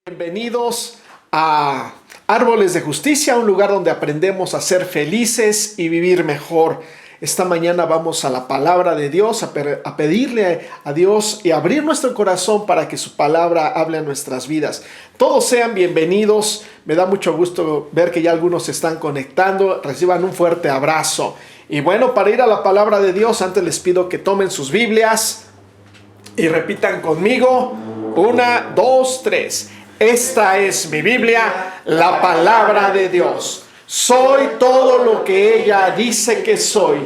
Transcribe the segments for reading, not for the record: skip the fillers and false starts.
Bienvenidos a Árboles de Justicia, un lugar donde aprendemos a ser felices y vivir mejor. Esta mañana vamos a la palabra de Dios, a pedirle a Dios y abrir nuestro corazón para que su palabra hable a nuestras vidas. Todos sean bienvenidos. Me da mucho gusto ver que ya algunos se están conectando. Reciban un fuerte abrazo. Y bueno, para ir a la palabra de Dios, antes les pido que tomen sus Biblias y repitan conmigo. 1, 2, 3. Esta es mi Biblia, la palabra de Dios. Soy todo lo que ella dice que soy.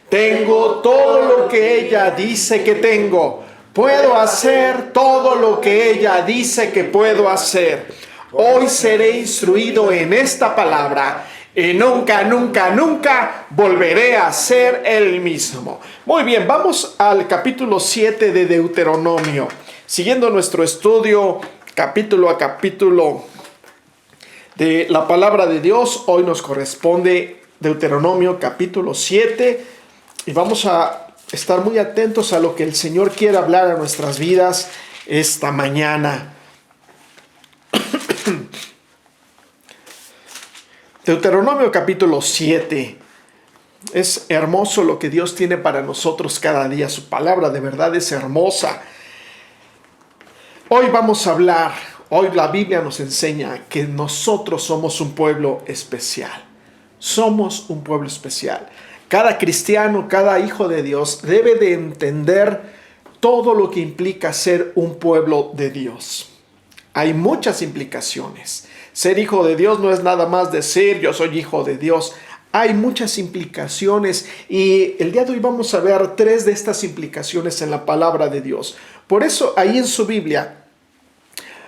Tengo todo lo que ella dice que tengo. Puedo hacer todo lo que ella dice que puedo hacer. Hoy seré instruido en esta palabra y nunca, nunca, nunca volveré a ser el mismo. Muy bien, vamos al capítulo 7 de Deuteronomio. Siguiendo nuestro estudio capítulo a capítulo de la palabra de Dios, hoy nos corresponde Deuteronomio capítulo 7 y vamos a estar muy atentos a lo que el Señor quiere hablar a nuestras vidas esta mañana. Deuteronomio capítulo 7. Es hermoso lo que Dios tiene para nosotros cada día. Su palabra de verdad es hermosa. Hoy vamos a hablar, hoy la Biblia nos enseña que nosotros somos un pueblo especial. Somos un pueblo especial. Cada cristiano, cada hijo de Dios debe de entender todo lo que implica ser un pueblo de Dios. Hay muchas implicaciones. Ser hijo de Dios no es nada más decir yo soy hijo de Dios. Hay muchas implicaciones y el día de hoy vamos a ver 3 de estas implicaciones en la palabra de Dios. Por eso ahí en su Biblia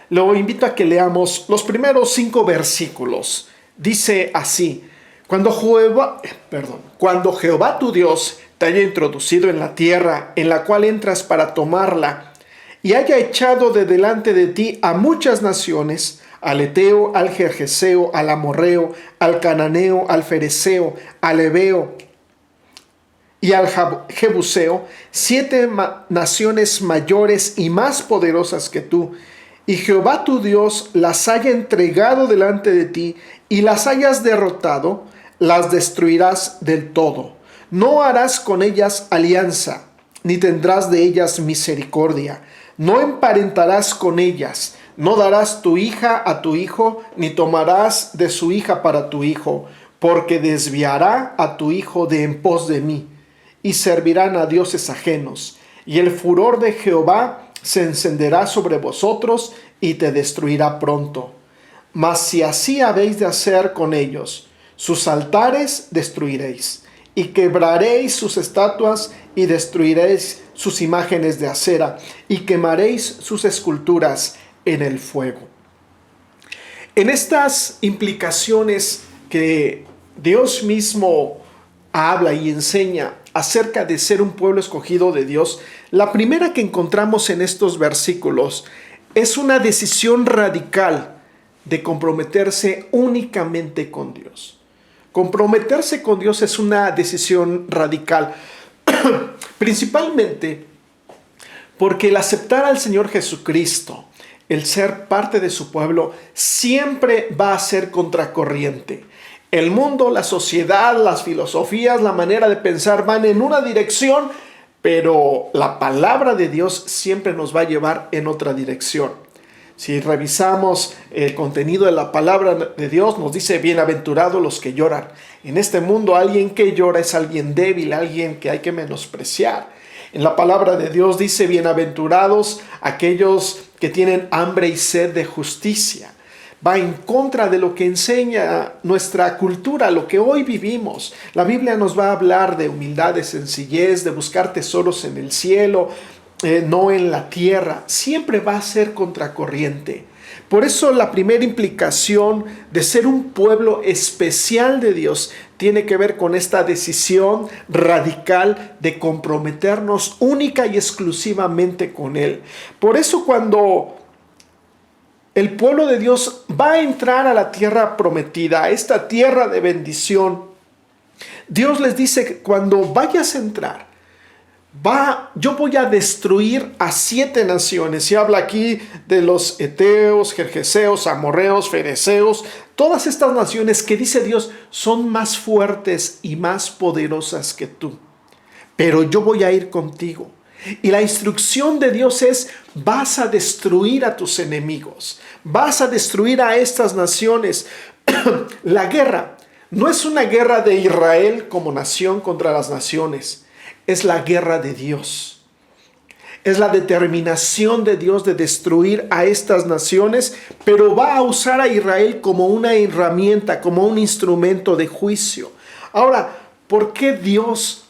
lo invito a que leamos los primeros 5 versículos. Dice así: Cuando Jehová tu Dios te haya introducido en la tierra en la cual entras para tomarla y haya echado de delante de ti a muchas naciones, al Eteo, al Gergeseo, al Amorreo, al Cananeo, al Fereceo, al Heveo y al Jebuseo, 7 naciones mayores y más poderosas que tú, y Jehová tu Dios las haya entregado delante de ti y las hayas derrotado, las destruirás del todo. No harás con ellas alianza, ni tendrás de ellas misericordia. No emparentarás con ellas. No darás tu hija a tu hijo, ni tomarás de su hija para tu hijo, porque desviará a tu hijo de en pos de mí, y servirán a dioses ajenos. Y el furor de Jehová se encenderá sobre vosotros, y te destruirá pronto. Mas si así habéis de hacer con ellos, sus altares destruiréis, y quebraréis sus estatuas, y destruiréis sus imágenes de acera, y quemaréis sus esculturas en el fuego. En estas implicaciones que Dios mismo habla y enseña acerca de ser un pueblo escogido de Dios, la primera que encontramos en estos versículos es una decisión radical de comprometerse únicamente con Dios. Comprometerse con Dios es una decisión radical, principalmente porque el aceptar al Señor Jesucristo, el ser parte de su pueblo, siempre va a ser contracorriente. El mundo, la sociedad, las filosofías, la manera de pensar van en una dirección, pero la palabra de Dios siempre nos va a llevar en otra dirección. Si revisamos el contenido de la palabra de Dios, nos dice: bienaventurados los que lloran. En este mundo, alguien que llora es alguien débil, alguien que hay que menospreciar. En la palabra de Dios dice: bienaventurados aquellos que tienen hambre y sed de justicia. Va en contra de lo que enseña nuestra cultura, lo que hoy vivimos. La Biblia nos va a hablar de humildad, de sencillez, de buscar tesoros en el cielo, no en la tierra. Siempre va a ser contracorriente. Por eso la primera implicación de ser un pueblo especial de Dios tiene que ver con esta decisión radical de comprometernos única y exclusivamente con Él. Por eso cuando el pueblo de Dios va a entrar a la tierra prometida, a esta tierra de bendición, Dios les dice que cuando vayas a entrar, yo voy a destruir a 7 naciones. Se habla aquí de los heteos, gergeseos, amorreos, fereceos, todas estas naciones que dice Dios son más fuertes y más poderosas que tú. Pero yo voy a ir contigo. Y la instrucción de Dios es: vas a destruir a tus enemigos, vas a destruir a estas naciones. La guerra no es una guerra de Israel como nación contra las naciones, es la guerra de Dios. Es la determinación de Dios de destruir a estas naciones, pero va a usar a Israel como una herramienta, como un instrumento de juicio. Ahora, ¿por qué Dios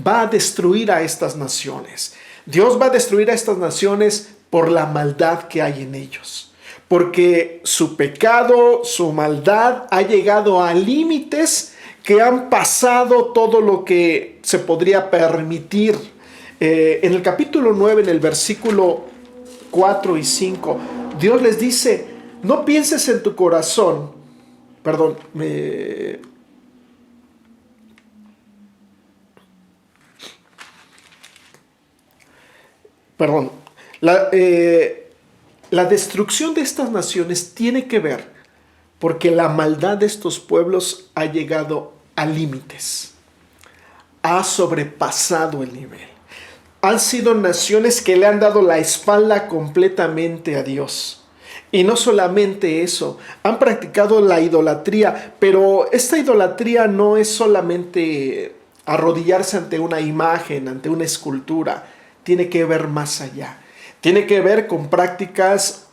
va a destruir a estas naciones? Dios va a destruir a estas naciones por la maldad que hay en ellos. Porque su pecado, su maldad ha llegado a límites que han pasado todo lo que se podría permitir. En el capítulo 9, en el versículo 4 y 5, Dios les dice: no pienses en tu corazón, perdón, la destrucción de estas naciones tiene que ver porque la maldad de estos pueblos ha llegado a límites, ha sobrepasado el nivel. Han sido naciones que le han dado la espalda completamente a Dios. Y no solamente eso, han practicado la idolatría, pero esta idolatría no es solamente arrodillarse ante una imagen, ante una escultura, tiene que ver más allá. Tiene que ver con prácticas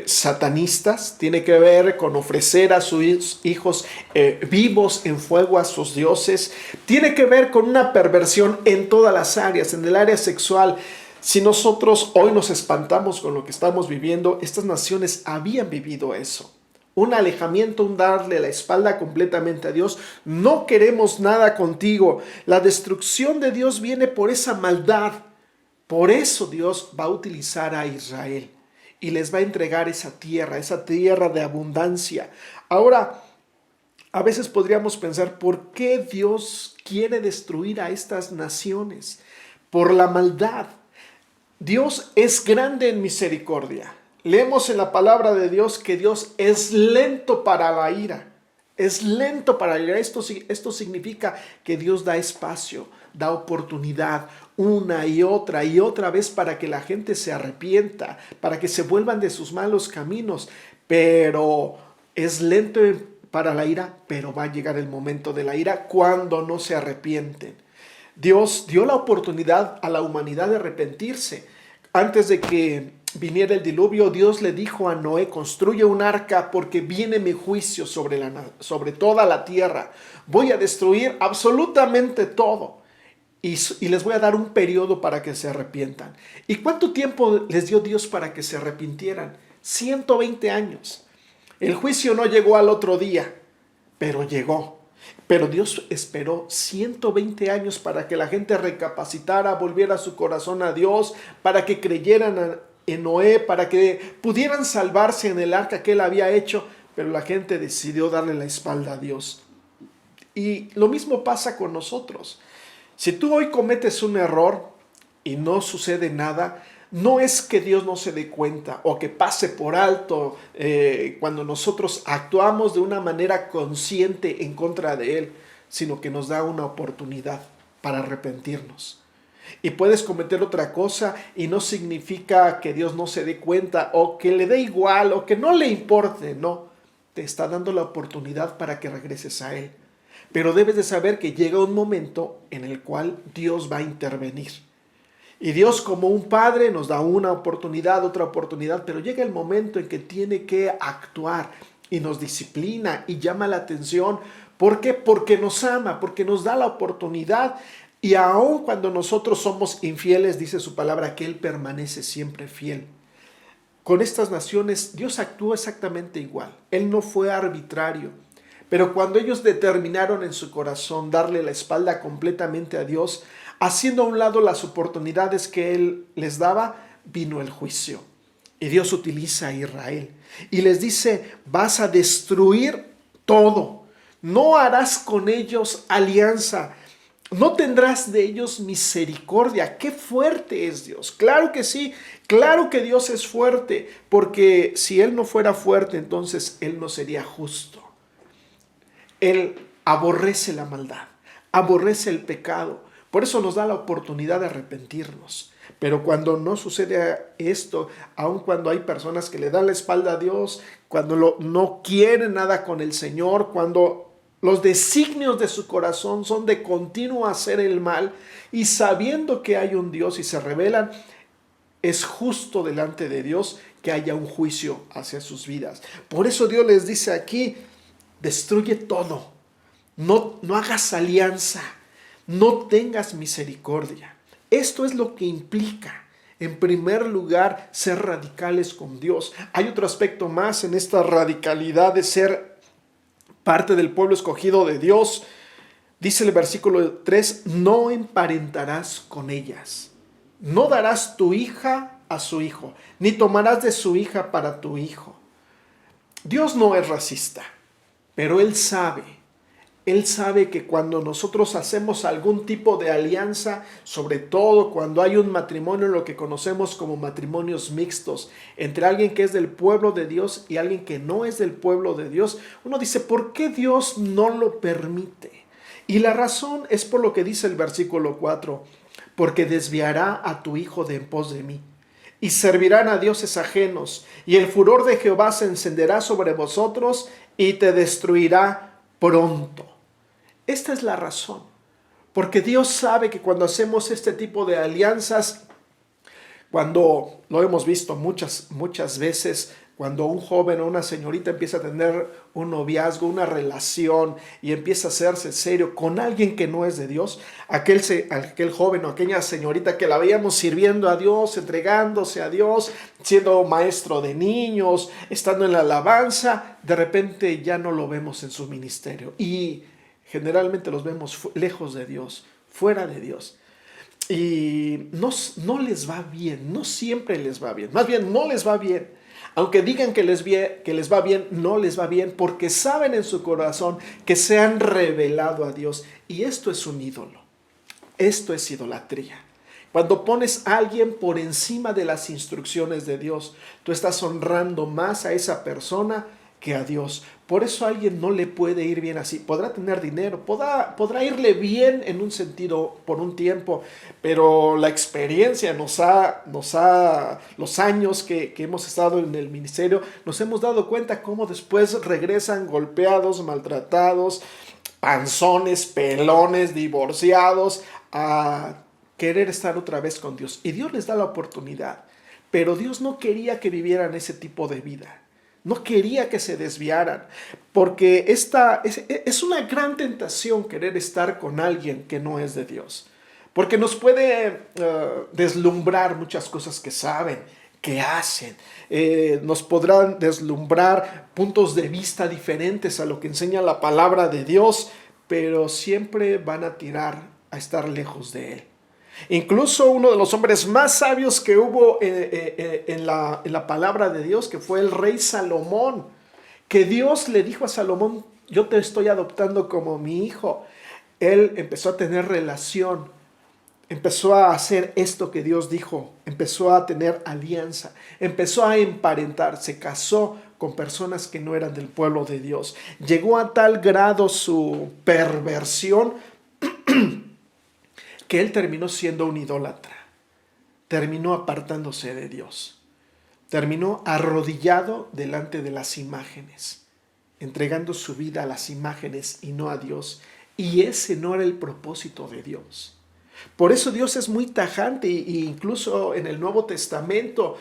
satanistas, tiene que ver con ofrecer a sus hijos vivos en fuego a sus dioses, tiene que ver con una perversión en todas las áreas, en el área sexual. Si nosotros hoy nos espantamos con lo que estamos viviendo, estas naciones habían vivido eso. Un alejamiento, un darle la espalda completamente a Dios. No queremos nada contigo. La destrucción de Dios viene por esa maldad. Por eso Dios va a utilizar a Israel y les va a entregar esa tierra de abundancia. Ahora, a veces podríamos pensar: ¿por qué Dios quiere destruir a estas naciones? Por la maldad. Dios es grande en misericordia. Leemos en la palabra de Dios que Dios es lento para la ira. Es lento para la ira. Esto significa que Dios da espacio, da oportunidad una y otra vez para que la gente se arrepienta, para que se vuelvan de sus malos caminos. Pero es lento para la ira, pero va a llegar el momento de la ira cuando no se arrepienten. Dios dio la oportunidad a la humanidad de arrepentirse. Antes de que viniera el diluvio, Dios le dijo a Noé: construye un arca porque viene mi juicio sobre toda la tierra. Voy a destruir absolutamente todo. Y les voy a dar un periodo para que se arrepientan. ¿Y cuánto tiempo les dio Dios para que se arrepintieran? 120 años. El juicio no llegó al otro día, pero llegó. Pero Dios esperó 120 años para que la gente recapacitara, volviera su corazón a Dios, para que creyeran en Noé, para que pudieran salvarse en el arca que él había hecho. Pero la gente decidió darle la espalda a Dios. Y lo mismo pasa con nosotros. Si tú hoy cometes un error y no sucede nada, no es que Dios no se dé cuenta o que pase por alto cuando nosotros actuamos de una manera consciente en contra de Él, sino que nos da una oportunidad para arrepentirnos. Y puedes cometer otra cosa y no significa que Dios no se dé cuenta o que le dé igual o que no le importe. No, te está dando la oportunidad para que regreses a Él. Pero debes de saber que llega un momento en el cual Dios va a intervenir. Y Dios, como un padre, nos da una oportunidad, otra oportunidad, pero llega el momento en que tiene que actuar y nos disciplina y llama la atención. ¿Por qué? Porque nos ama, porque nos da la oportunidad. Y aun cuando nosotros somos infieles, dice su palabra, que Él permanece siempre fiel. Con estas naciones, Dios actuó exactamente igual. Él no fue arbitrario. Pero cuando ellos determinaron en su corazón darle la espalda completamente a Dios, haciendo a un lado las oportunidades que Él les daba, vino el juicio. Y Dios utiliza a Israel y les dice: vas a destruir todo. No harás con ellos alianza. No tendrás de ellos misericordia. ¡Qué fuerte es Dios! Claro que sí, claro que Dios es fuerte, porque si Él no fuera fuerte, entonces Él no sería justo. Él aborrece la maldad, aborrece el pecado. Por eso nos da la oportunidad de arrepentirnos. Pero cuando no sucede esto, aun cuando hay personas que le dan la espalda a Dios, cuando no quieren nada con el Señor, cuando los designios de su corazón son de continuo hacer el mal y sabiendo que hay un Dios y se rebelan, es justo delante de Dios que haya un juicio hacia sus vidas. Por eso Dios les dice aquí, destruye todo, no hagas alianza, no tengas misericordia. Esto es lo que implica, en primer lugar, ser radicales con Dios. Hay otro aspecto más en esta radicalidad de ser parte del pueblo escogido de Dios. Dice el versículo 3, no emparentarás con ellas. No darás tu hija a su hijo, ni tomarás de su hija para tu hijo. Dios no es racista, pero Él sabe que cuando nosotros hacemos algún tipo de alianza, sobre todo cuando hay un matrimonio, lo que conocemos como matrimonios mixtos, entre alguien que es del pueblo de Dios y alguien que no es del pueblo de Dios, uno dice, ¿por qué Dios no lo permite? Y la razón es por lo que dice el versículo 4, porque desviará a tu hijo de en pos de mí, y servirán a dioses ajenos, y el furor de Jehová se encenderá sobre vosotros, y te destruirá pronto. Esta es la razón, porque Dios sabe que cuando hacemos este tipo de alianzas, cuando lo hemos visto muchas veces, cuando un joven o una señorita empieza a tener un noviazgo, una relación y empieza a hacerse serio con alguien que no es de Dios, aquel joven o aquella señorita que la veíamos sirviendo a Dios, entregándose a Dios, siendo maestro de niños, estando en la alabanza, de repente ya no lo vemos en su ministerio y generalmente los vemos lejos de Dios, fuera de Dios. Y no les va bien, no siempre les va bien, más bien no les va bien. Aunque digan que les va bien, no les va bien porque saben en su corazón que se han revelado a Dios. Y esto es un ídolo, esto es idolatría. Cuando pones a alguien por encima de las instrucciones de Dios, tú estás honrando más a esa persona que a Dios. Por eso a alguien no le puede ir bien así. Podrá tener dinero, podrá irle bien en un sentido por un tiempo, pero la experiencia los años que hemos estado en el ministerio, nos hemos dado cuenta cómo después regresan golpeados, maltratados, panzones, pelones, divorciados, a querer estar otra vez con Dios. Y Dios les da la oportunidad, pero Dios no quería que vivieran ese tipo de vida. No quería que se desviaran, porque es una gran tentación querer estar con alguien que no es de Dios, porque nos puede deslumbrar muchas cosas que saben, que hacen, nos podrán deslumbrar puntos de vista diferentes a lo que enseña la palabra de Dios, pero siempre van a tirar a estar lejos de Él. Incluso uno de los hombres más sabios que hubo en la palabra de Dios, que fue el rey Salomón, que Dios le dijo a Salomón, yo te estoy adoptando como mi hijo. Él empezó a tener relación, empezó a hacer esto que Dios dijo, empezó a tener alianza, empezó a emparentar, se casó con personas que no eran del pueblo de Dios. Llegó a tal grado su perversión que él terminó siendo un idólatra, terminó apartándose de Dios, terminó arrodillado delante de las imágenes, entregando su vida a las imágenes y no a Dios, y ese no era el propósito de Dios. Por eso Dios es muy tajante, e incluso en el Nuevo Testamento,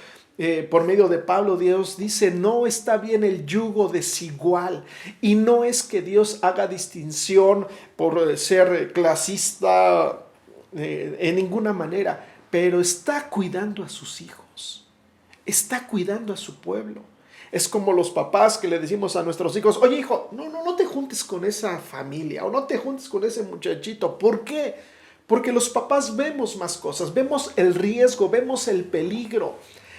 por medio de Pablo, Dios dice, no está bien el yugo desigual, y no es que Dios haga distinción por ser clasista, en ninguna manera, pero está cuidando a sus hijos, está cuidando a su pueblo. Es como los papás que le decimos a nuestros hijos, oye hijo, no te juntes con esa familia o no te juntes con ese muchachito. ¿Por qué? Porque los papás vemos más cosas, vemos el riesgo, vemos el peligro,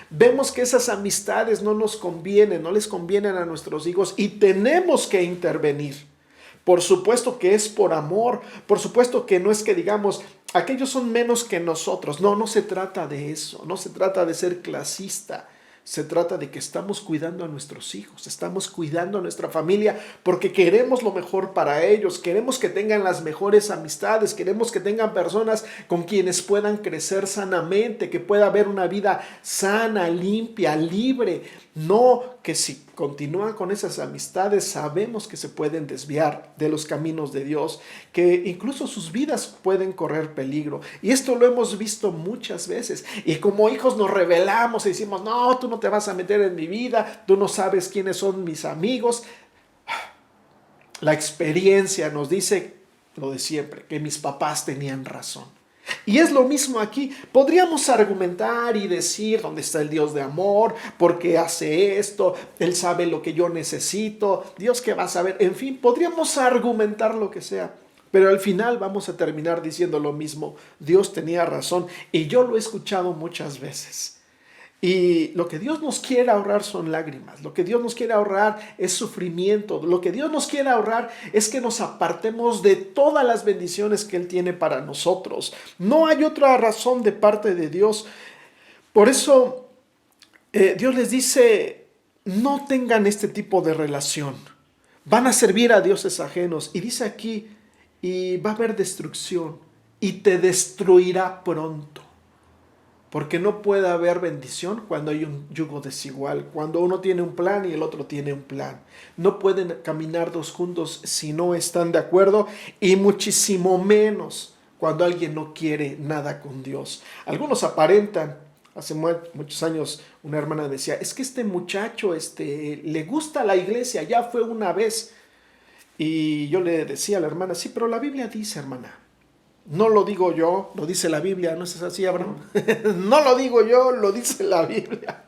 vemos que esas amistades no nos convienen, no les convienen a nuestros hijos y tenemos que intervenir. Por supuesto que es por amor, por supuesto que no es que digamos, aquellos son menos que nosotros. No, no se trata de eso, no se trata de ser clasista. Se trata de que estamos cuidando a nuestros hijos, estamos cuidando a nuestra familia porque queremos lo mejor para ellos, queremos que tengan las mejores amistades, queremos que tengan personas con quienes puedan crecer sanamente, que pueda haber una vida sana, limpia, libre. No que si continúan con esas amistades sabemos que se pueden desviar de los caminos de Dios, que incluso sus vidas pueden correr peligro. Y esto lo hemos visto muchas veces. Y como hijos nos rebelamos y decimos, no, tú no te vas a meter en mi vida, tú no sabes quiénes son mis amigos. La experiencia nos dice lo de siempre, que mis papás tenían razón. Y es lo mismo aquí. Podríamos argumentar y decir dónde está el Dios de amor, por qué hace esto, Él sabe lo que yo necesito, Dios que va a saber. En fin, podríamos argumentar lo que sea, pero al final vamos a terminar diciendo lo mismo. Dios tenía razón y yo lo he escuchado muchas veces. Y lo que Dios nos quiere ahorrar son lágrimas, lo que Dios nos quiere ahorrar es sufrimiento, lo que Dios nos quiere ahorrar es que nos apartemos de todas las bendiciones que Él tiene para nosotros. No hay otra razón de parte de Dios. Por eso Dios les dice, no tengan este tipo de relación. Van a servir a dioses ajenos. Y dice aquí, y va a haber destrucción y te destruirá pronto. Porque no puede haber bendición cuando hay un yugo desigual, cuando uno tiene un plan y el otro tiene un plan. No pueden caminar dos juntos si no están de acuerdo y muchísimo menos cuando alguien no quiere nada con Dios. Algunos aparentan. Hace muchos años una hermana decía, es que este muchacho le gusta la iglesia, ya fue una vez. Y yo le decía a la hermana, sí, pero la Biblia dice, hermana. No lo digo yo, lo dice la Biblia, ¿no es así, Abraham? No lo digo yo, lo dice la Biblia.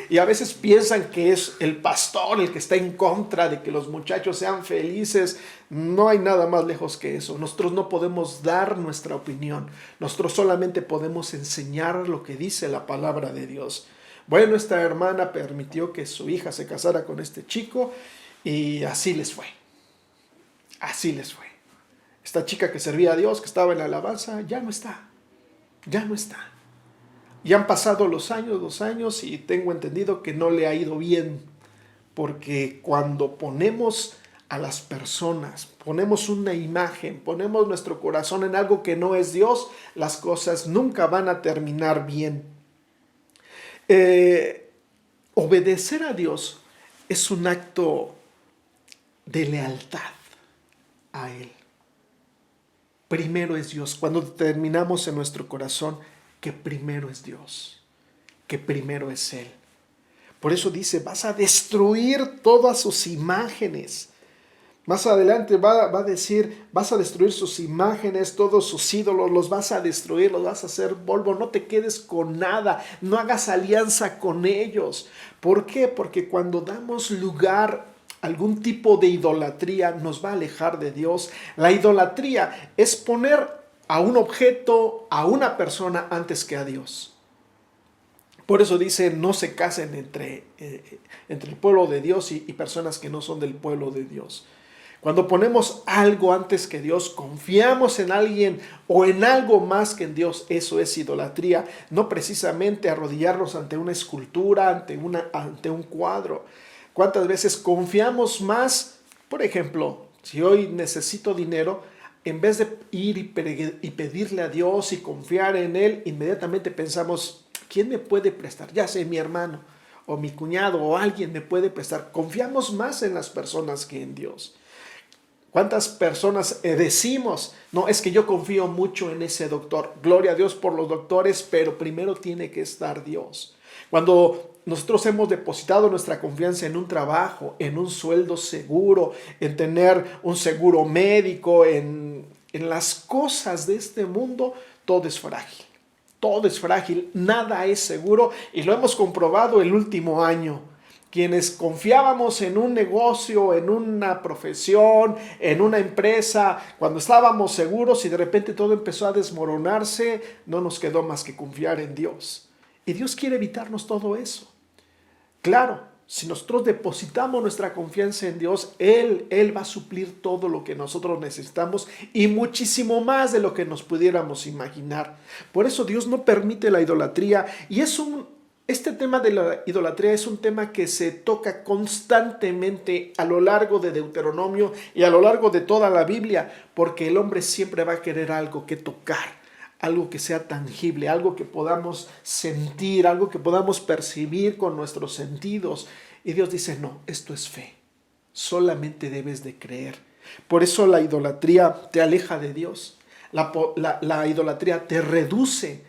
Y a veces piensan que es el pastor el que está en contra de que los muchachos sean felices. No hay nada más lejos que eso. Nosotros no podemos dar nuestra opinión. Nosotros solamente podemos enseñar lo que dice la palabra de Dios. Bueno, esta hermana permitió que su hija se casara con este chico y así les fue. Así les fue. Esta chica que servía a Dios, que estaba en la alabanza, ya no está. Ya no está. Y han pasado los años, 2 años, y tengo entendido que no le ha ido bien. Porque cuando ponemos a las personas, ponemos una imagen, ponemos nuestro corazón en algo que no es Dios, las cosas nunca van a terminar bien. Obedecer a Dios es un acto de lealtad a Él. Primero es Dios. Cuando determinamos en nuestro corazón que primero es Dios, que primero es Él. Por eso dice, vas a destruir todas sus imágenes. Más adelante va a decir, vas a destruir sus imágenes, todos sus ídolos, los vas a destruir, los vas a hacer polvo, no te quedes con nada, no hagas alianza con ellos. ¿Por qué? Porque cuando damos lugar algún tipo de idolatría nos va a alejar de Dios. La idolatría es poner a un objeto, a una persona antes que a Dios. Por eso dice, no se casen entre el pueblo de Dios y personas que no son del pueblo de Dios. Cuando ponemos algo antes que Dios, confiamos en alguien o en algo más que en Dios, eso es idolatría. No precisamente arrodillarnos ante una escultura, ante un cuadro. ¿Cuántas veces confiamos más? Por ejemplo, si hoy necesito dinero, en vez de ir y pedirle a Dios y confiar en Él, inmediatamente pensamos, ¿quién me puede prestar? Ya sé, mi hermano o mi cuñado o alguien me puede prestar. Confiamos más en las personas que en Dios. ¿Cuántas personas decimos, no, es que yo confío mucho en ese doctor? Gloria a Dios por los doctores, pero primero tiene que estar Dios. Cuando nosotros hemos depositado nuestra confianza en un trabajo, en un sueldo seguro, en tener un seguro médico, en las cosas de este mundo, todo es frágil. Todo es frágil, nada es seguro y lo hemos comprobado el último año. Quienes confiábamos en un negocio, en una profesión, en una empresa, cuando estábamos seguros y de repente todo empezó a desmoronarse, no nos quedó más que confiar en Dios. Y Dios quiere evitarnos todo eso. Claro, Si nosotros depositamos nuestra confianza en Dios, Él va a suplir todo lo que nosotros necesitamos y muchísimo más de lo que nos pudiéramos imaginar. Por eso Dios no permite la idolatría, y este tema de la idolatría es un tema que se toca constantemente a lo largo de Deuteronomio y a lo largo de toda la Biblia, porque el hombre siempre va a querer algo que tocar, algo que sea tangible, algo que podamos sentir, algo que podamos percibir con nuestros sentidos. Y Dios dice, no, esto es fe. Solamente debes de creer. Por eso la idolatría te aleja de Dios. La idolatría te reduce.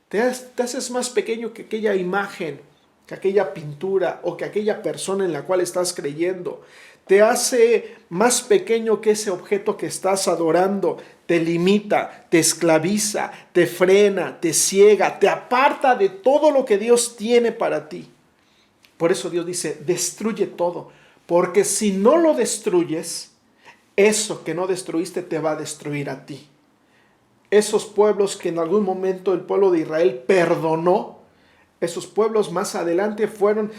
Te haces más pequeño que aquella imagen, que aquella pintura o que aquella persona en la cual estás creyendo. Te hace más pequeño que ese objeto que estás adorando. Te limita, te esclaviza, te frena, te ciega, te aparta de todo lo que Dios tiene para ti. Por eso Dios dice, destruye todo, porque si no lo destruyes, eso que no destruiste te va a destruir a ti. Esos pueblos que en algún momento el pueblo de Israel perdonó, esos pueblos más adelante fueron,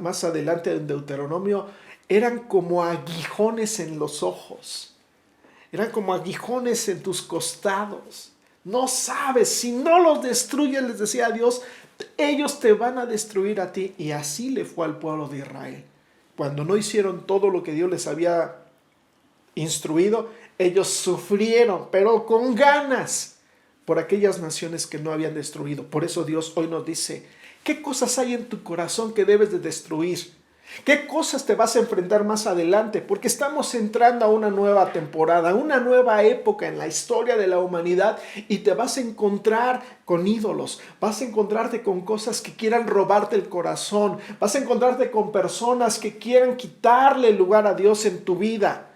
más adelante en Deuteronomio, eran como aguijones en los ojos, eran como aguijones en tus costados. No sabes, si no los destruyes, les decía Dios, ellos te van a destruir a ti. Y así le fue al pueblo de Israel. Cuando no hicieron todo lo que Dios les había instruido, ellos sufrieron, pero con ganas, por aquellas naciones que no habían destruido. Por eso Dios hoy nos dice, ¿qué cosas hay en tu corazón que debes de destruir? ¿Qué cosas te vas a enfrentar más adelante? Porque estamos entrando a una nueva temporada, una nueva época en la historia de la humanidad, y te vas a encontrar con ídolos, vas a encontrarte con cosas que quieran robarte el corazón, vas a encontrarte con personas que quieran quitarle el lugar a Dios en tu vida.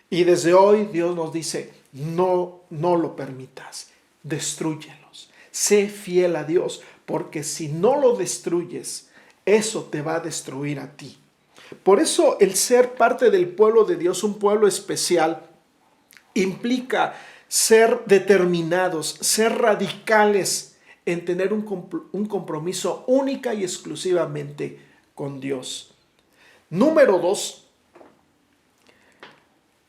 Y desde hoy Dios nos dice, no lo permitas, destrúyelos, sé fiel a Dios, porque si no lo destruyes, eso te va a destruir a ti. Por eso el ser parte del pueblo de Dios, un pueblo especial, implica ser determinados, ser radicales en tener un compromiso única y exclusivamente con Dios. Número 2,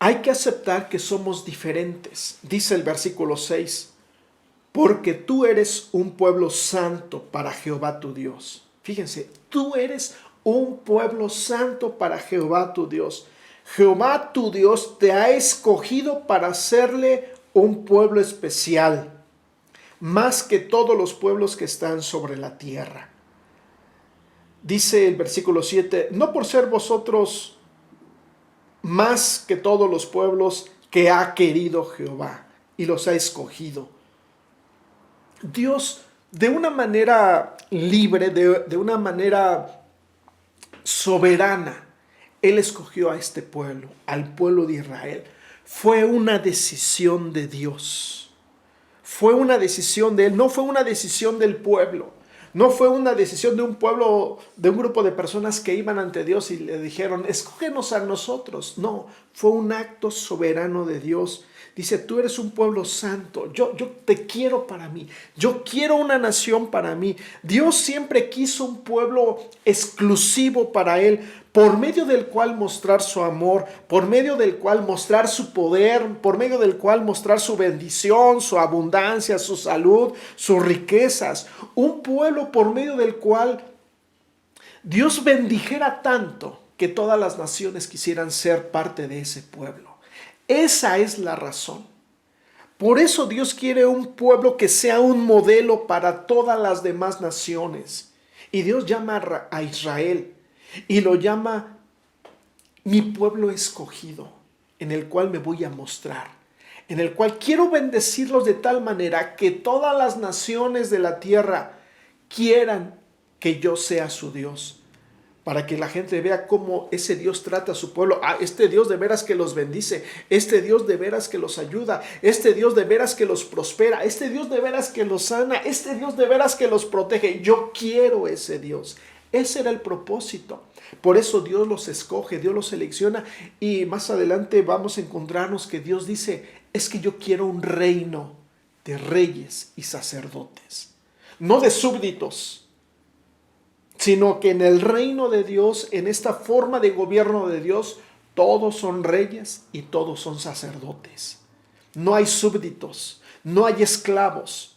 hay que aceptar que somos diferentes. Dice el versículo 6, porque tú eres un pueblo santo para Jehová tu Dios. Fíjense, tú eres un pueblo santo para Jehová tu Dios. Jehová tu Dios te ha escogido para hacerle un pueblo especial, más que todos los pueblos que están sobre la tierra. Dice el versículo 7, no por ser vosotros más que todos los pueblos que ha querido Jehová y los ha escogido. Dios, de una manera libre, de una manera soberana, Él escogió a este pueblo, al pueblo de Israel. Fue una decisión de Dios. Fue una decisión de Él, no fue una decisión del pueblo. No fue una decisión de un pueblo, de un grupo de personas que iban ante Dios y le dijeron, escógenos a nosotros. No, fue un acto soberano de Dios. Dice, tú eres un pueblo santo, yo te quiero para mí, yo quiero una nación para mí. Dios siempre quiso un pueblo exclusivo para Él, por medio del cual mostrar su amor, por medio del cual mostrar su poder, por medio del cual mostrar su bendición, su abundancia, su salud, sus riquezas. Un pueblo por medio del cual Dios bendijera tanto que todas las naciones quisieran ser parte de ese pueblo. Esa es la razón. Por eso Dios quiere un pueblo que sea un modelo para todas las demás naciones. Y Dios llama a Israel y lo llama mi pueblo escogido, en el cual me voy a mostrar, en el cual quiero bendecirlos de tal manera que todas las naciones de la tierra quieran que yo sea su Dios. Para que la gente vea cómo ese Dios trata a su pueblo. Este Dios de veras que los bendice. Este Dios de veras que los ayuda. Este Dios de veras que los prospera. Este Dios de veras que los sana. Este Dios de veras que los protege. Yo quiero ese Dios. Ese era el propósito. Por eso Dios los escoge, Dios los selecciona. Y más adelante vamos a encontrarnos que Dios dice, es que yo quiero un reino de reyes y sacerdotes. No de súbditos. sino que en el reino de Dios, en esta forma de gobierno de Dios, todos son reyes y todos son sacerdotes. No hay súbditos, no hay esclavos.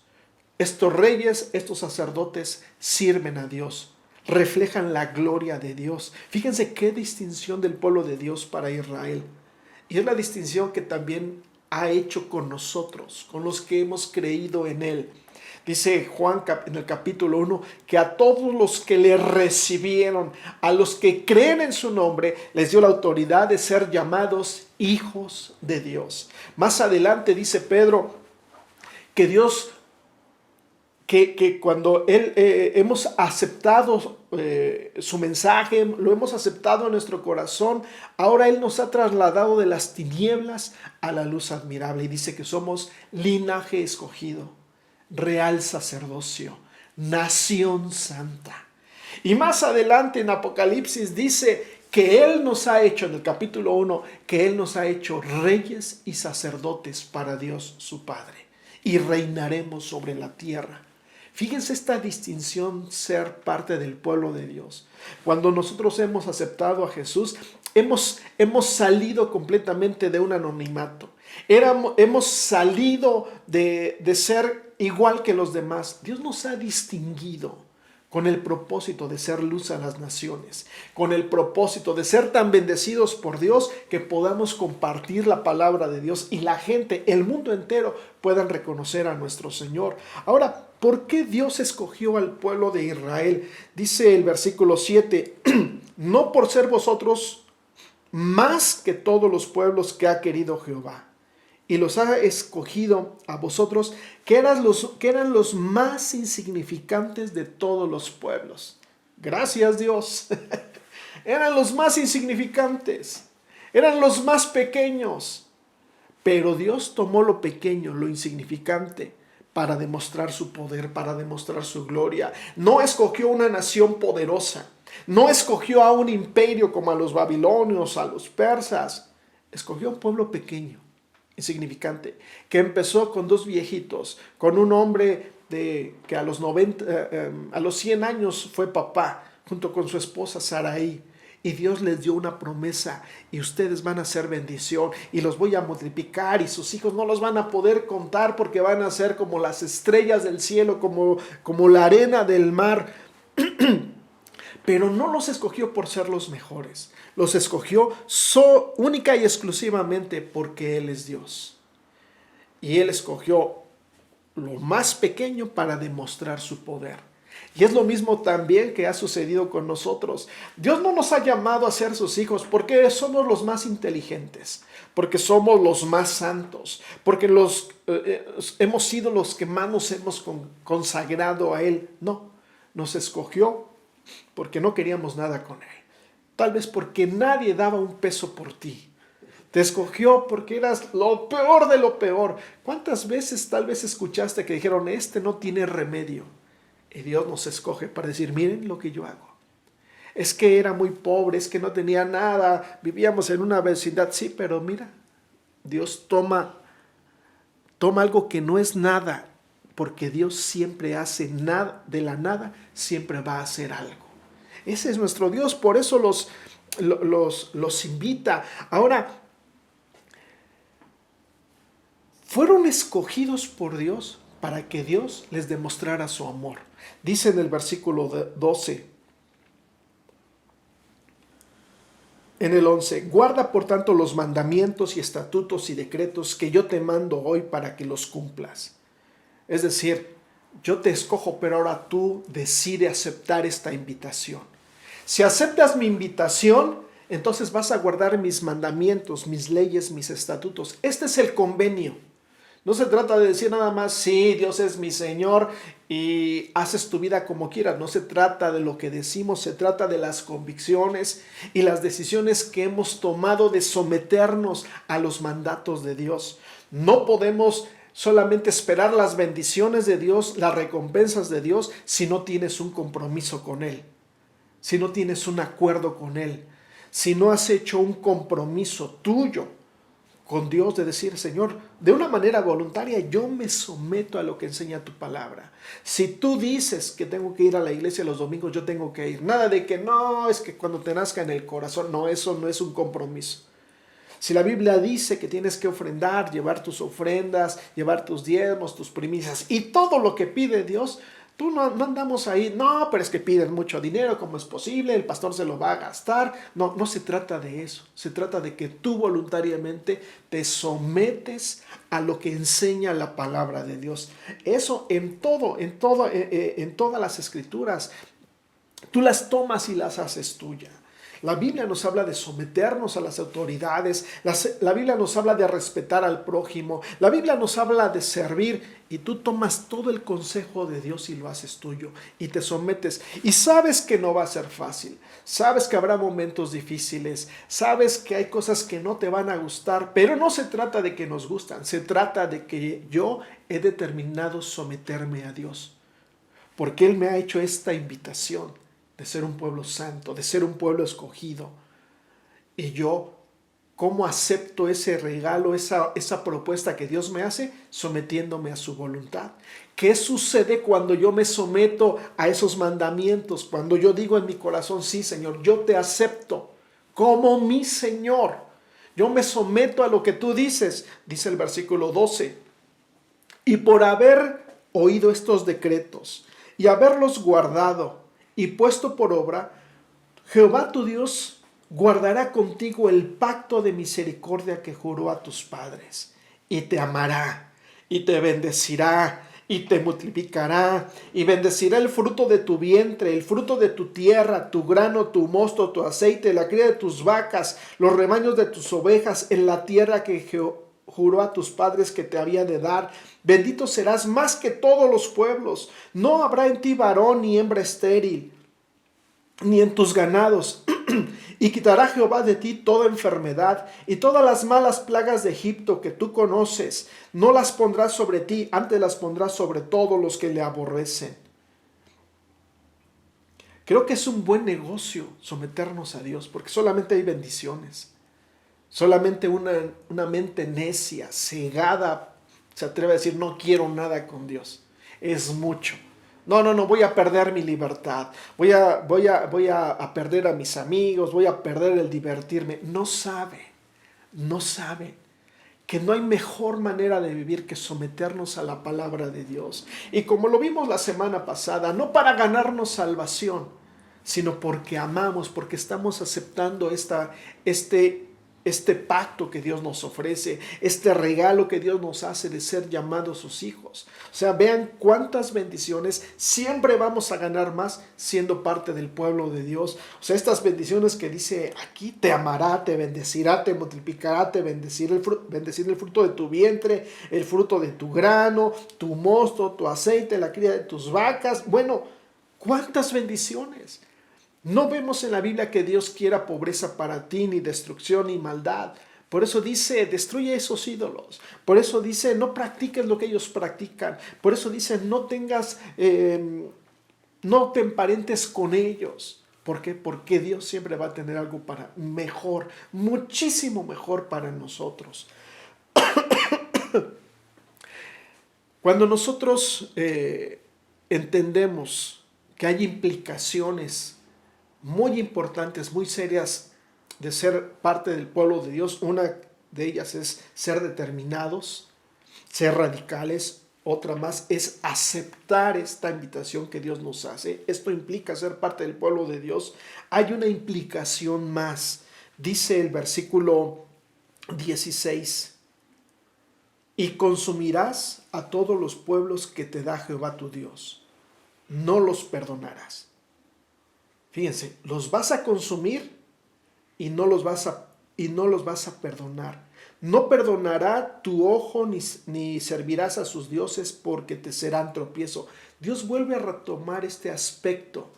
Estos reyes, estos sacerdotes sirven a Dios, reflejan la gloria de Dios. Fíjense qué distinción del pueblo de Dios para Israel. Y es la distinción que también ha hecho con nosotros, con los que hemos creído en Él. Dice Juan en el capítulo 1 que a todos los que le recibieron, a los que creen en su nombre, les dio la autoridad de ser llamados hijos de Dios. Más adelante dice Pedro que Dios, que cuando hemos aceptado su mensaje, lo hemos aceptado en nuestro corazón, ahora Él nos ha trasladado de las tinieblas a la luz admirable. Y dice que somos linaje escogido, real sacerdocio, nación santa. Y más adelante en Apocalipsis dice que Él nos ha hecho, en el capítulo 1, que Él nos ha hecho reyes y sacerdotes para Dios su Padre. Y reinaremos sobre la tierra. Fíjense esta distinción, ser parte del pueblo de Dios. Cuando nosotros hemos aceptado a Jesús, hemos salido completamente de un anonimato. Hemos salido de ser igual que los demás. Dios nos ha distinguido con el propósito de ser luz a las naciones, con el propósito de ser tan bendecidos por Dios que podamos compartir la palabra de Dios y la gente, el mundo entero, puedan reconocer a nuestro Señor. Ahora, ¿por qué Dios escogió al pueblo de Israel? Dice el versículo 7, no por ser vosotros más que todos los pueblos que ha querido Jehová, y los ha escogido a vosotros, que eran los más insignificantes de todos los pueblos. Gracias, Dios. Eran los más insignificantes, eran los más pequeños. Pero Dios tomó lo pequeño, lo insignificante, para demostrar su poder, para demostrar su gloria. No escogió una nación poderosa, no escogió a un imperio como a los babilonios, a los persas. Escogió a un pueblo pequeño, insignificante, que empezó con 2 viejitos, con un hombre que a los 100 años fue papá, junto con su esposa Sarai. Y Dios les dio una promesa, y ustedes van a ser bendición, y los voy a multiplicar, y sus hijos no los van a poder contar, porque van a ser como las estrellas del cielo, como la arena del mar. Pero no los escogió por ser los mejores, los escogió única y exclusivamente porque Él es Dios. Y Él escogió lo más pequeño para demostrar su poder. Y es lo mismo también que ha sucedido con nosotros. Dios no nos ha llamado a ser sus hijos porque somos los más inteligentes, porque somos los más santos, porque hemos sido los que más nos hemos consagrado a Él. No, nos escogió porque no queríamos nada con Él. Tal vez porque nadie daba un peso por ti. Te escogió porque eras lo peor de lo peor. ¿Cuántas veces tal vez escuchaste que dijeron, este no tiene remedio? Y Dios nos escoge para decir, miren lo que yo hago. Es que era muy pobre, es que no tenía nada, vivíamos en una vecindad. Sí, pero mira, Dios toma algo que no es nada, porque Dios siempre hace nada, de la nada siempre va a hacer algo. Ese es nuestro Dios, por eso los invita. Ahora, fueron escogidos por Dios para que Dios les demostrara su amor. Dice en el versículo 12, en el 11, guarda por tanto los mandamientos y estatutos y decretos que yo te mando hoy para que los cumplas. Es decir, yo te escojo, pero ahora tú decides aceptar esta invitación. Si aceptas mi invitación, entonces vas a guardar mis mandamientos, mis leyes, mis estatutos. Este es el convenio. No se trata de decir nada más, sí, Dios es mi Señor y haces tu vida como quieras. No se trata de lo que decimos, se trata de las convicciones y las decisiones que hemos tomado de someternos a los mandatos de Dios. No podemos solamente esperar las bendiciones de Dios, las recompensas de Dios, si no tienes un compromiso con Él, si no tienes un acuerdo con Él, si no has hecho un compromiso tuyo con Dios, de decir, Señor, de una manera voluntaria, yo me someto a lo que enseña tu palabra. Si tú dices que tengo que ir a la iglesia los domingos, yo tengo que ir. Nada de que no, es que cuando te nazca en el corazón, no, eso no es un compromiso. Si la Biblia dice que tienes que ofrendar, llevar tus ofrendas, llevar tus diezmos, tus primicias y todo lo que pide Dios, tú no andamos ahí, no, pero es que piden mucho dinero, ¿cómo es posible? El pastor se lo va a gastar. No, no se trata de eso. Se trata de que tú voluntariamente te sometes a lo que enseña la palabra de Dios. Eso en todas las escrituras, tú las tomas y las haces tuya. La Biblia nos habla de someternos a las autoridades, la Biblia nos habla de respetar al prójimo, la Biblia nos habla de servir, y tú tomas todo el consejo de Dios y lo haces tuyo y te sometes. Y sabes que no va a ser fácil, sabes que habrá momentos difíciles, sabes que hay cosas que no te van a gustar, pero no se trata de que nos gustan, se trata de que yo he determinado someterme a Dios, porque Él me ha hecho esta invitación de ser un pueblo santo, de ser un pueblo escogido. Y yo, ¿cómo acepto ese regalo, esa propuesta que Dios me hace? Sometiéndome a su voluntad. ¿Qué sucede cuando yo me someto a esos mandamientos? Cuando yo digo en mi corazón, sí, Señor, yo te acepto como mi Señor. Yo me someto a lo que tú dices, dice el versículo 12. Y por haber oído estos decretos y haberlos guardado y puesto por obra, Jehová tu Dios guardará contigo el pacto de misericordia que juró a tus padres, y te amará, y te bendecirá, y te multiplicará, y bendecirá el fruto de tu vientre, el fruto de tu tierra, tu grano, tu mosto, tu aceite, la cría de tus vacas, los rebaños de tus ovejas, en la tierra que juró a tus padres que te había de dar. Bendito serás más que todos los pueblos. No habrá en ti varón ni hembra estéril, ni en tus ganados. Y quitará Jehová de ti toda enfermedad y todas las malas plagas de Egipto que tú conoces. No las pondrás sobre ti, antes las pondrás sobre todos los que le aborrecen. Creo que es un buen negocio someternos a Dios, porque solamente hay bendiciones. Solamente una mente necia, cegada, se atreve a decir, no quiero nada con Dios. Es mucho. No, voy a perder mi libertad. Voy a perder a mis amigos, voy a perder el divertirme. No sabe que no hay mejor manera de vivir que someternos a la palabra de Dios. Y como lo vimos la semana pasada, no para ganarnos salvación, sino porque amamos, porque estamos aceptando este pacto que Dios nos ofrece, este regalo que Dios nos hace de ser llamados sus hijos. O sea, vean cuántas bendiciones. Siempre vamos a ganar más siendo parte del pueblo de Dios. O sea, estas bendiciones que dice aquí, te amará, te bendecirá, te multiplicará, te bendecirá el fruto de tu vientre, el fruto de tu grano, tu mosto, tu aceite, la cría de tus vacas. Bueno, cuántas bendiciones. No vemos en la Biblia que Dios quiera pobreza para ti, ni destrucción, ni maldad. Por eso dice, destruye esos ídolos. Por eso dice, no practiques lo que ellos practican. Por eso dice, no te emparentes con ellos. ¿Por qué? Porque Dios siempre va a tener algo para mejor, muchísimo mejor para nosotros. Cuando nosotros entendemos que hay implicaciones muy importantes, muy serias de ser parte del pueblo de Dios. Una de ellas es ser determinados, ser radicales. Otra más es aceptar esta invitación que Dios nos hace. Esto implica ser parte del pueblo de Dios. Hay una implicación más. Dice el versículo 16: y consumirás a todos los pueblos que te da Jehová tu Dios. No los perdonarás. Fíjense, los vas a consumir y no los vas a perdonar. No perdonará tu ojo ni servirás a sus dioses, porque te serán tropiezo. Dios vuelve a retomar este aspecto,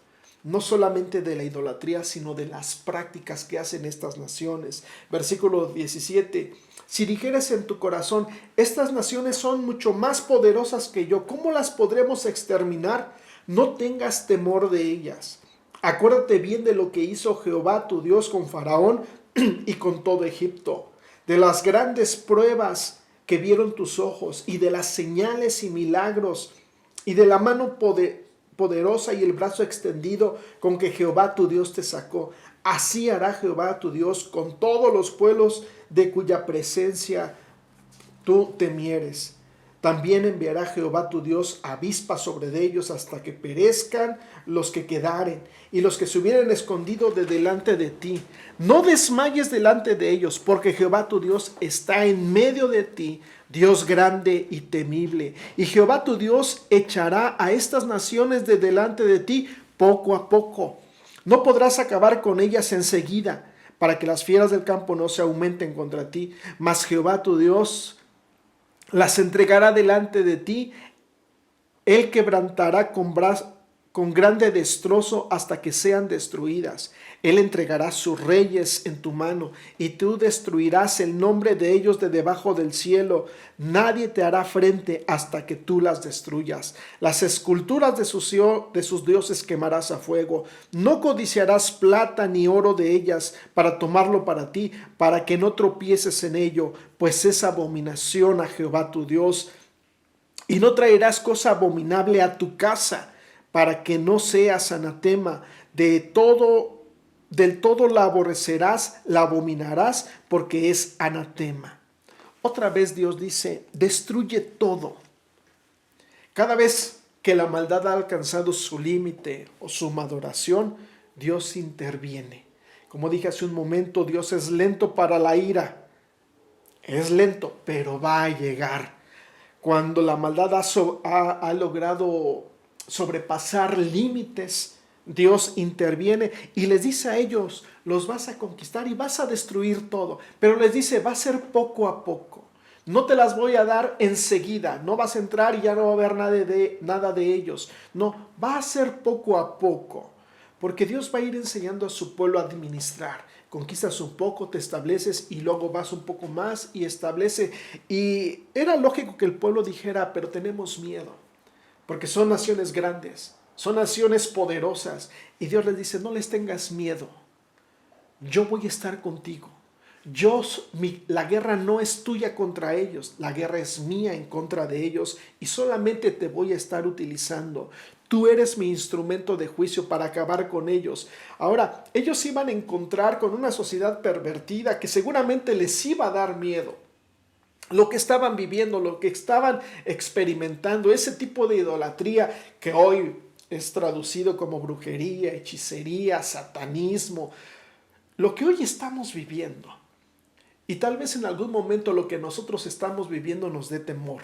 no solamente de la idolatría, sino de las prácticas que hacen estas naciones. Versículo 17. Si dijeres en tu corazón, estas naciones son mucho más poderosas que yo, ¿cómo las podremos exterminar? No tengas temor de ellas. Acuérdate bien de lo que hizo Jehová tu Dios con Faraón y con todo Egipto. de las grandes pruebas que vieron tus ojos y de las señales y milagros y de la mano poderosa y el brazo extendido con que Jehová tu Dios te sacó. Así hará Jehová tu Dios con todos los pueblos de cuya presencia tú temieres. También enviará Jehová tu Dios avispas sobre ellos hasta que perezcan los que quedaren y los que se hubieren escondido de delante de ti. No desmayes delante de ellos, porque Jehová tu Dios está en medio de ti, Dios grande y temible. Y Jehová tu Dios echará a estas naciones de delante de ti poco a poco. No podrás acabar con ellas enseguida, para que las fieras del campo no se aumenten contra ti. Mas Jehová tu Dios las entregará delante de ti. Él quebrantará con grande destrozo hasta que sean destruidas. Él entregará sus reyes en tu mano y tú destruirás el nombre de ellos de debajo del cielo. Nadie te hará frente hasta que tú las destruyas. Las esculturas de sus dioses quemarás a fuego. No codiciarás plata ni oro de ellas para tomarlo para ti, para que no tropieces en ello, pues es abominación a Jehová tu Dios. Y no traerás cosa abominable a tu casa, para que no seas anatema. Del todo la aborrecerás, la abominarás, porque es anatema. Otra vez Dios dice, destruye todo. Cada vez que la maldad ha alcanzado su límite o su maduración, Dios interviene. Como dije hace un momento, Dios es lento para la ira. Es lento, pero va a llegar. Cuando la maldad ha logrado sobrepasar límites, Dios interviene y les dice a ellos, los vas a conquistar y vas a destruir todo. Pero les dice, va a ser poco a poco. No te las voy a dar enseguida. No vas a entrar y ya no va a haber nada de ellos. No, va a ser poco a poco. Porque Dios va a ir enseñando a su pueblo a administrar. Conquistas un poco, te estableces y luego vas un poco más y establece. Y era lógico que el pueblo dijera, pero tenemos miedo. Porque son naciones grandes, son naciones poderosas. Y Dios les dice, no les tengas miedo. Yo voy a estar contigo. La guerra no es tuya contra ellos, la guerra es mía en contra de ellos y solamente te voy a estar utilizando. Tú eres mi instrumento de juicio para acabar con ellos. Ahora, ellos iban a encontrar con una sociedad pervertida que seguramente les iba a dar miedo. Lo que estaban viviendo, lo que estaban experimentando, ese tipo de idolatría que hoy es traducido como brujería, hechicería, satanismo, lo que hoy estamos viviendo. Y tal vez en algún momento lo que nosotros estamos viviendo nos dé temor.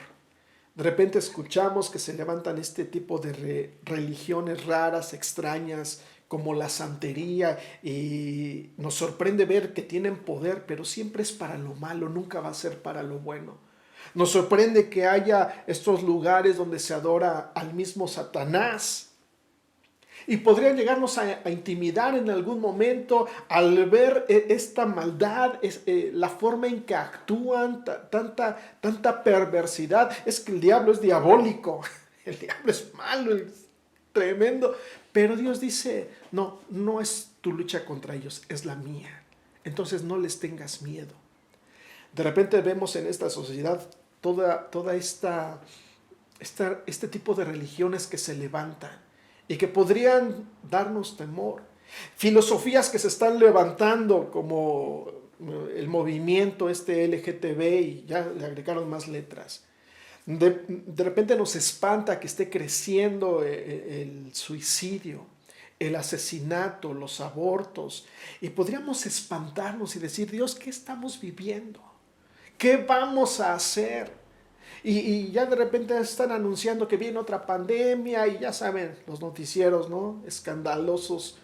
De repente escuchamos que se levantan este tipo de religiones raras, extrañas, como la santería, y nos sorprende ver que tienen poder, pero siempre es para lo malo, nunca va a ser para lo bueno. Nos sorprende que haya estos lugares donde se adora al mismo Satanás. Y podrían llegarnos a intimidar en algún momento al ver esta maldad, la forma en que actúan, tanta perversidad. Es que el diablo es diabólico, el diablo es malo, es tremendo. Pero Dios dice, no es tu lucha contra ellos, es la mía. Entonces no les tengas miedo. De repente vemos en esta sociedad toda este tipo de religiones que se levantan y que podrían darnos temor. Filosofías que se están levantando como el movimiento LGTB y ya le agregaron más letras. De repente nos espanta que esté creciendo el suicidio, el asesinato, los abortos. Y podríamos espantarnos y decir, Dios, ¿qué estamos viviendo? ¿Qué vamos a hacer? Y ya de repente están anunciando que viene otra pandemia y ya saben, los noticieros, ¿no? Escandalosos.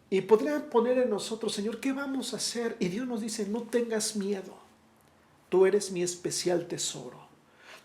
Y podrían poner en nosotros, Señor, ¿qué vamos a hacer? Y Dios nos dice, no tengas miedo. Tú eres mi especial tesoro.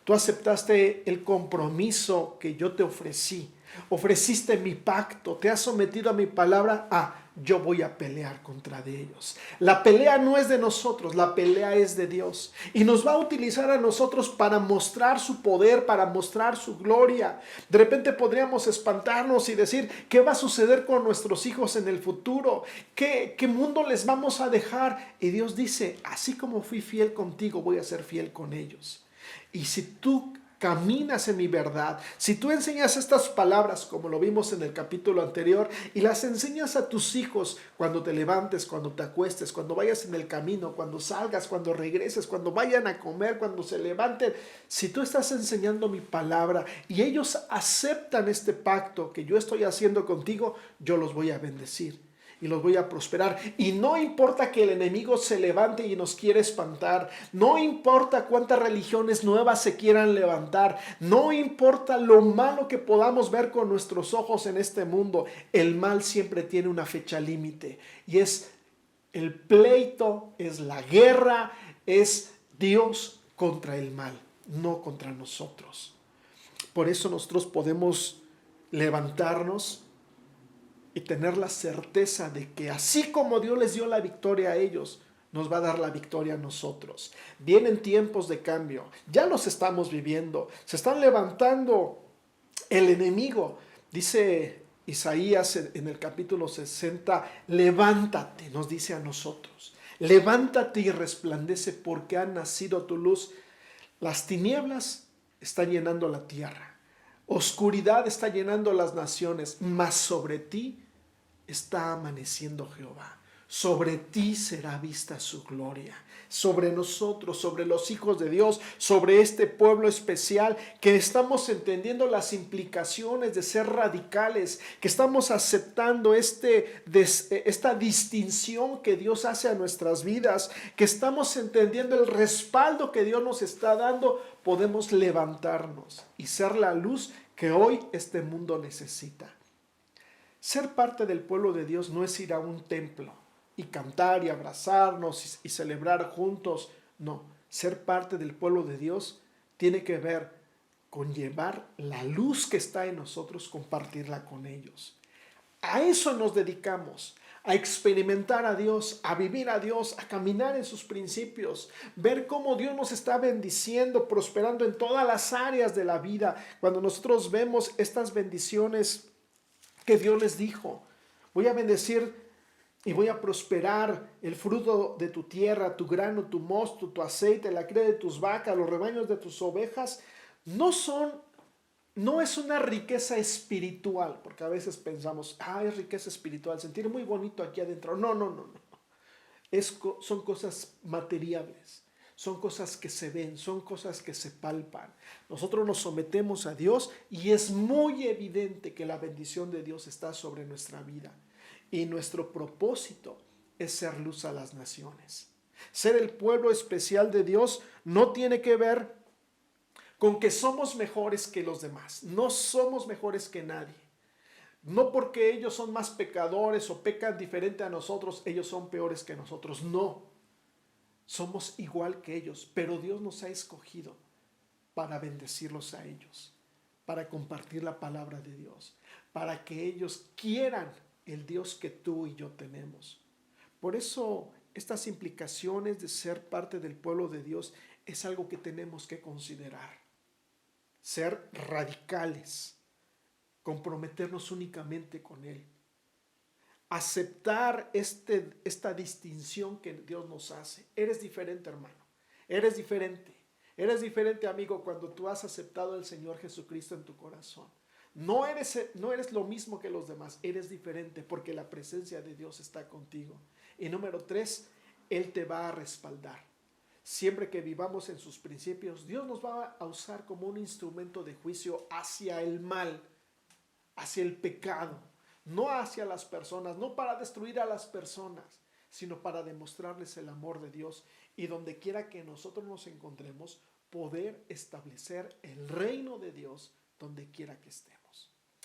Tú aceptaste el compromiso que yo te ofrecí. Ofreciste mi pacto. Te has sometido a mi palabra. yo voy a pelear contra de ellos. La pelea no es de nosotros, la pelea es de Dios. Y nos va a utilizar a nosotros para mostrar su poder, para mostrar su gloria. De repente podríamos espantarnos y decir, ¿qué va a suceder con nuestros hijos en el futuro? ¿Qué mundo les vamos a dejar? Y Dios dice, así como fui fiel contigo, voy a ser fiel con ellos. Y si tú caminas en mi verdad, si tú enseñas estas palabras como lo vimos en el capítulo anterior y las enseñas a tus hijos cuando te levantes, cuando te acuestes, cuando vayas en el camino, cuando salgas, cuando regreses, cuando vayan a comer, cuando se levanten, si tú estás enseñando mi palabra y ellos aceptan este pacto que yo estoy haciendo contigo, yo los voy a bendecir y los voy a prosperar. Y no importa que el enemigo se levante y nos quiera espantar, no importa cuántas religiones nuevas se quieran levantar, no importa lo malo que podamos ver con nuestros ojos en este mundo, el mal siempre tiene una fecha límite y es el pleito, es la guerra, es Dios contra el mal, no contra nosotros. Por eso nosotros podemos levantarnos y tener la certeza de que así como Dios les dio la victoria a ellos, nos va a dar la victoria a nosotros. Vienen tiempos de cambio, ya los estamos viviendo, se están levantando el enemigo. Dice Isaías en el capítulo 60, levántate, nos dice a nosotros, levántate y resplandece porque ha nacido tu luz. Las tinieblas están llenando la tierra. Oscuridad está llenando las naciones, mas sobre ti está amaneciendo Jehová. Sobre ti será vista su gloria, sobre nosotros, sobre los hijos de Dios, sobre este pueblo especial que estamos entendiendo las implicaciones de ser radicales, que estamos aceptando esta distinción que Dios hace a nuestras vidas, que estamos entendiendo el respaldo que Dios nos está dando. Podemos levantarnos y ser la luz que hoy este mundo necesita. Ser parte del pueblo de Dios no es ir a un templo y cantar y abrazarnos y celebrar juntos. No, ser parte del pueblo de Dios tiene que ver con llevar la luz que está en nosotros, compartirla con ellos. A eso nos dedicamos, a experimentar a Dios, a vivir a Dios, a caminar en sus principios, ver cómo Dios nos está bendiciendo, prosperando en todas las áreas de la vida. Cuando nosotros vemos estas bendiciones que Dios les dijo, voy a bendecir y voy a prosperar el fruto de tu tierra, tu grano, tu mosto, tu aceite, la cría de tus vacas, los rebaños de tus ovejas, no es una riqueza espiritual, porque a veces pensamos, es riqueza espiritual, sentir muy bonito aquí adentro. No. Son cosas materiales, son cosas que se ven, son cosas que se palpan. Nosotros nos sometemos a Dios y es muy evidente que la bendición de Dios está sobre nuestra vida. Y nuestro propósito es ser luz a las naciones. Ser el pueblo especial de Dios no tiene que ver con que somos mejores que los demás. No somos mejores que nadie. No porque ellos son más pecadores o pecan diferente a nosotros, ellos son peores que nosotros. No, somos igual que ellos, pero Dios nos ha escogido para bendecirlos a ellos, para compartir la palabra de Dios, para que ellos quieran el Dios que tú y yo tenemos. Por eso estas implicaciones de ser parte del pueblo de Dios es algo que tenemos que considerar. Ser radicales, comprometernos únicamente con Él, aceptar esta distinción que Dios nos hace. Eres diferente, hermano, eres diferente, amigo, cuando tú has aceptado al Señor Jesucristo en tu corazón. No eres lo mismo que los demás, eres diferente porque la presencia de Dios está contigo. Y número 3, Él te va a respaldar. Siempre que vivamos en sus principios, Dios nos va a usar como un instrumento de juicio hacia el mal, hacia el pecado, no hacia las personas, no para destruir a las personas, sino para demostrarles el amor de Dios y donde quiera que nosotros nos encontremos, poder establecer el reino de Dios donde quiera que estemos.